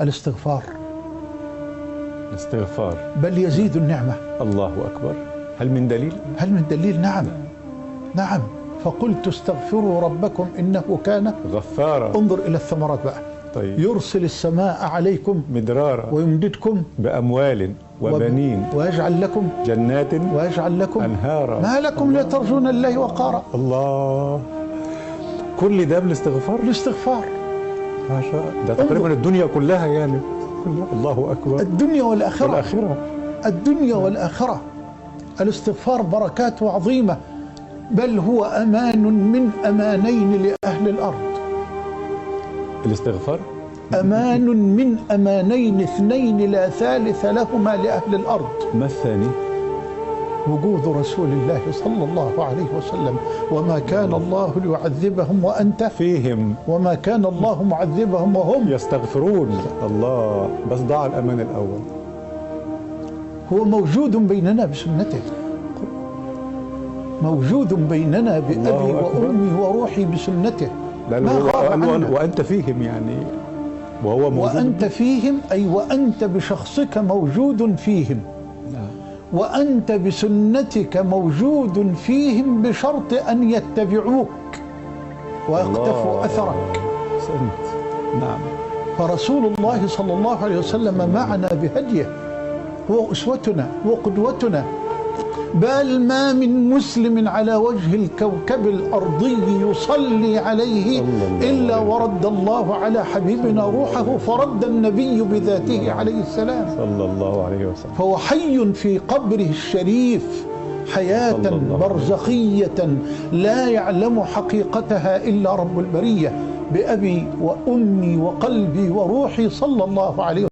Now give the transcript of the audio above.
الاستغفار. الاستغفار بل يزيد النعمة. الله أكبر. هل من دليل؟ هل من دليل؟ نعم نعم. فقلت استغفروا ربكم إنه كان غفارا. انظر إلى الثمرات بقى. طيب. يرسل السماء عليكم مدرارا ويمددكم بأموال وبنين ويجعل لكم جنات ويجعل لكم أنهارا. ما لكم لا ترجون الله وقارا. الله. كل ده بالاستغفار؟ الاستغفار ما شاء الله. ده تقريبا الدنيا كلها يعني كلها. الله أكبر. الدنيا والآخرة. والآخرة. الدنيا والآخرة. الاستغفار بركاته عظيمة، بل هو أمان من أمانين لأهل الأرض. الاستغفار أمان من أمانين اثنين لا ثالث لهما لأهل الأرض. ما الثاني؟ وجود رسول الله صلى الله عليه وسلم. وما كان الله ليعذبهم وأنت فيهم، وما كان الله معذبهم وهم يستغفرون. الله. بس ضاع الأمان الأول. هو موجود بيننا بسنته، موجود بيننا بأبي وأمي وروحي بسنته. ما غاب عنا. وأنت فيهم يعني، وهو موجود. وأنت فيهم أي وأنت بشخصك موجود فيهم. وأنت بسنتك موجود فيهم بشرط أن يتبعوك ويقتفوا أثرك. سنت. نعم. فرسول الله صلى الله عليه وسلم معنا بهديه، هو أسوتنا وقدوتنا. بل ما من مسلم على وجه الكوكب الأرضي يصلي عليه إلا ورد الله على حبيبنا روحه، فرد النبي بذاته عليه السلام صلى الله عليه وسلم. فهو حي في قبره الشريف حياة برزخية لا يعلم حقيقتها إلا رب البرية، بأبي وأمي وقلبي وروحي صلى الله عليه وسلم.